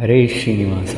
ಹರೇ ಶ್ರೀನಿವಾಸ.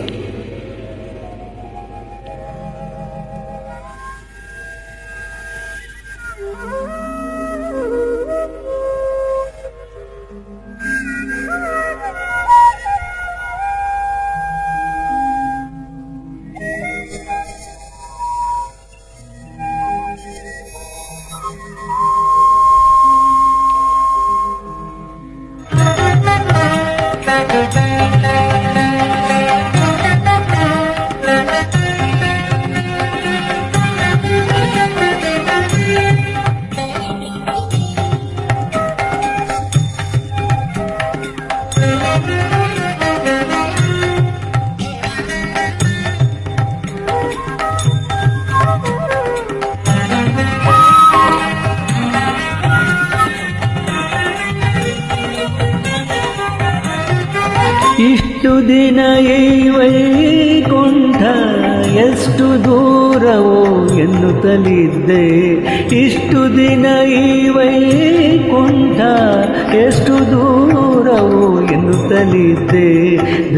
ಇಷ್ಟು ದಿನ ಈ ವೈಕುಂಠ ಎಷ್ಟು ದೂರವೋ ಎನ್ನುತ್ತಲಿದ್ದೆ. ಇಷ್ಟು ದಿನ ಈ ವೈಕುಂಠ ಎಷ್ಟು ದೂರವೋ ಎನ್ನುತ್ತಲಿದ್ದೆ.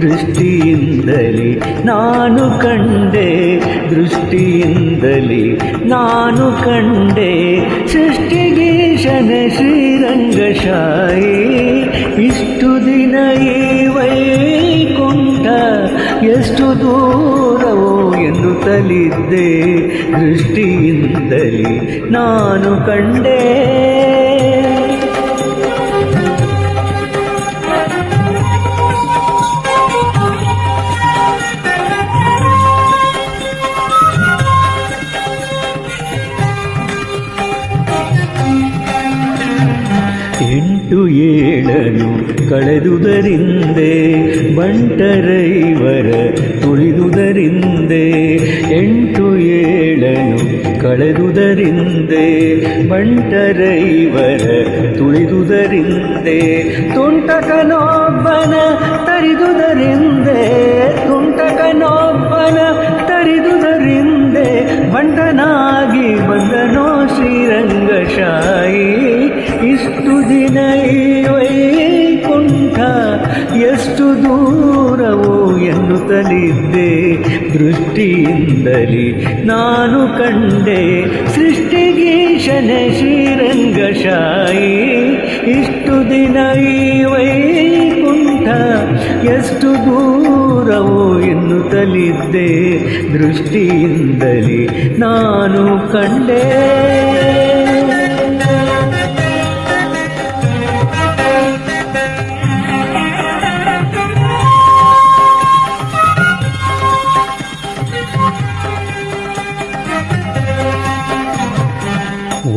ದೃಷ್ಟಿಯಿಂದಲೇ ನಾನು ಕಂಡೆ, ದೃಷ್ಟಿಯಿಂದಲೇ ನಾನು ಕಂಡೆ. ಸೃಷ್ಟಿಗೀಶನ ಶ್ರೀರಂಗಶಾಯಿ. ಇಷ್ಟು ದಿನ ಈ ವೈಕುಂಠ ಎಷ್ಟು ದೂರವೋ ಎನ್ನುತ್ತಲಿದ್ದೆ. ದೃಷ್ಟಿಯಿಂದಲೇ ನಾನು ಕಂಡೆ. ಎಂಟು ಏಳನು ಕಳೆದುದರಿಂದೆ ಬಂಟರೈವರ ತುಳಿದುದರಿಂದೆ. ಎಂಟು ಏಳನು ಕಳೆದುದರಿಂದೆ ಬಂಟರೈವರ ತುಳಿದುದರಿಂದೆ. ತುಂಟಕನೊಬ್ಬನ ತರಿದುದರಿಂದೆ, ತುಂಟಕನೊಬ್ಬನ ತರಿದುದರಿಂದೆ. ಬಂಟನಾಗಿ ಬಂದನೋ ಶ್ರೀರಂಗಶಾಯಿ. ಇಷ್ಟು ದಿನ ಈ ವೈಕುಂಠ ಎಷ್ಟು ದೂರವೋ ಎನ್ನುತ್ತಲಿದ್ದೆ. ದೃಷ್ಟಿಯಿಂದಲೇ ನಾನು ಕಂಡೆ. ಸೃಷ್ಟಿಗೀಶನ ಶ್ರೀರಂಗಶಾಯಿ. ಇಷ್ಟು ದಿನ ಈ ವೈಕುಂಠ ಎಷ್ಟು ದೂರವೋ ಎನ್ನುತ್ತಲಿದ್ದೆ. ದೃಷ್ಟಿಯಿಂದಲೇ ನಾನು ಕಂಡೆ.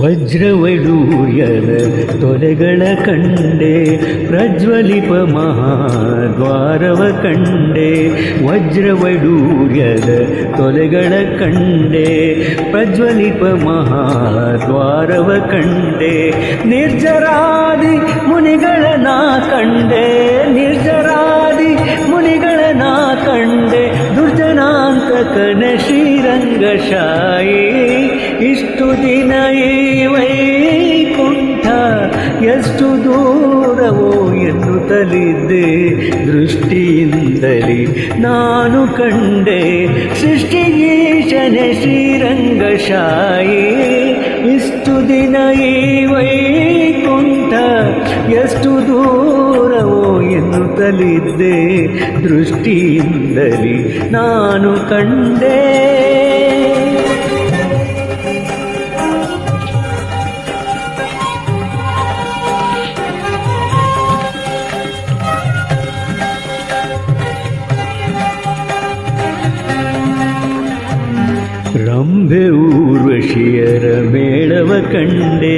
ವಜ್ರವೈಡೂರ್ಯದ ತೊಲೆಗಳ ಕಂಡೆ, ಪ್ರಜ್ವಲಿಪ ಮಹಾದ್ವಾರವ ಕಂಡೆ. ವಜ್ರವೈಡೂರ್ಯದ ತೊಲೆಗಳ ಕಂಡೆ, ಪ್ರಜ್ವಲಿಪ ಮಹಾದ್ವಾರವ ಕಂಡೆ. ನಿರ್ಜರಾದಿ ಮುನಿಗಳನ ಕಂಡೆ, ನಿರ್ಜರಾದಿ ಮುನಿಗಳನ ಕಂಡೆ. ದುರ್ಜನಾಂತಕನ ಶ್ರೀರಂಗಶಾಯಿ. ಇಷ್ಟು ದಿನ ಈ ವೈಕುಂಠ ಎಷ್ಟು ದೂರವೋ ಎನ್ನುತ್ತಲಿದ್ದೆ. ದೃಷ್ಟಿಯಿಂದಲೇ ನಾನು ಕಂಡೆ. ಸೃಷ್ಟಿಗೀಶನ ಶ್ರೀರಂಗಶಾಯಿ. ಇಷ್ಟು ದಿನ ಈ ವೈಕುಂಠ ಎಷ್ಟು ದೂರವೋ ಎನ್ನುತ್ತಲಿದ್ದೆ. ದೃಷ್ಟಿಯಿಂದಲೇ ನಾನು ಕಂಡೆ. ರಂಭೆ ಊರ್ವಶಿಯರ ಮೇಳವ ಕಂಡೆ,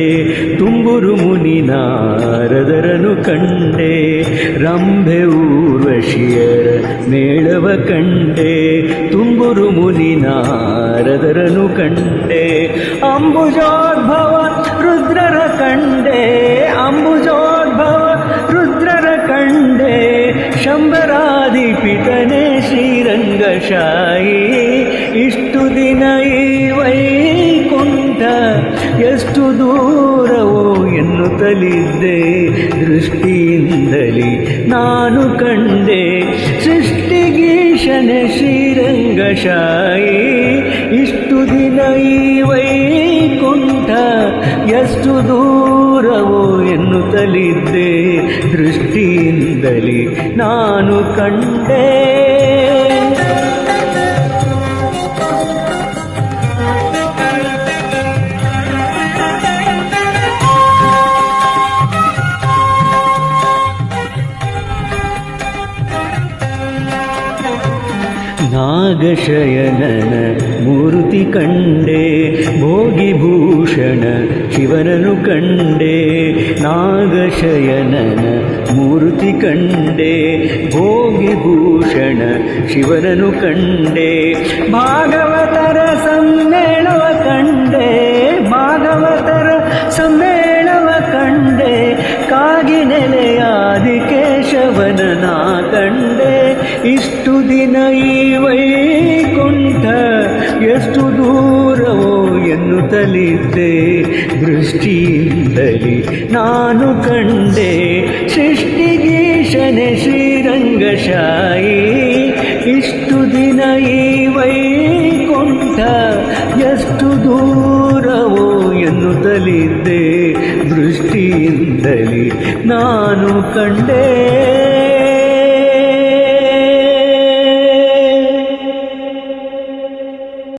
ತುಂಬುರು ಮುನಿ ನಾರದರನು ಕಂಡೆ. ರಂಭೆ ಊರ್ವಶಿಯರ ಮೇಳವ ಕಂಡೆ, ತುಂಬುರು ಮುನಿ ನಾರದರನು ಕಂಡೆ. ಅಂಬುಜೋದ್ಭವ ರುದ್ರರ ಕಂಡೆ, ಅಂಬುಜೋದ್ಭವ ರುದ್ರರ ಕಂಡೆ. ಶಂಬರಾಧಿಪಿತನೇ ಶ್ರೀರಂಗಶಾಯಿ. ಇಷ್ಟು ದಿನ ಈ ವೈಕುಂಠ ಎಷ್ಟು ದೂರವೋ ಎನ್ನುತ್ತಲಿದ್ದೆ. ದೃಷ್ಟಿಯಿಂದಲೇ ನಾನು ಕಂಡೆ. ಸೃಷ್ಟಿ ಶ್ರೀಗೀಶನೆ ಶ್ರೀರಂಗಶಾಯಿ ಇಷ್ಟು ದಿನ ಈ ವೈಕುಂಠ ಎಷ್ಟು ದೂರವೋ ಎನ್ನುತ್ತಲಿದ್ದೆ ದೃಷ್ಟಿಯಿಂದಲೇ ನಾನು ಕಂಡೆ ನಾಗಶಯನನ ಮೂರ್ತಿ ಕಂಡೆ ಭೋಗಿಭೂಷಣ ಶಿವನನು ಕಂಡೆ ನಾಗಶಯನನ ಮೂರ್ತಿ ಕಂಡೆ ಭೋಗಿಭೂಷಣ ಶಿವನನು ಕಂಡೆ ಭಾಗವತರ ಸಮ್ಮೇಳವ ಕಂಡೆ ಭಾಗವತರ ಸಮ್ಮೇಳವ ಕಂಡೆ ಕಾಗಿ ನೆಲೆಯಾದಿ ಕೇಶವನ ನಾ ಕಂಡೆ ಇಷ್ಟು ದಿನ ಈ ವೈಕುಂಠ ಎಷ್ಟು ದೂರವೋ ಎನ್ನುತ್ತಲಿದ್ದೆ ದೃಷ್ಟಿಯಿಂದಲೇ ನಾನು ಕಂಡೆ ಸೃಷ್ಟಿಗೀಶನೆ ಶ್ರೀರಂಗಶಾಯಿ ಇಷ್ಟು ದಿನ ಈ ವೈಕುಂಠ ಎಷ್ಟು ದೂರವೋ ಎನ್ನುತ್ತಲಿದ್ದೆ ದೃಷ್ಟಿಯಿಂದಲೇ ನಾನು ಕಂಡೆ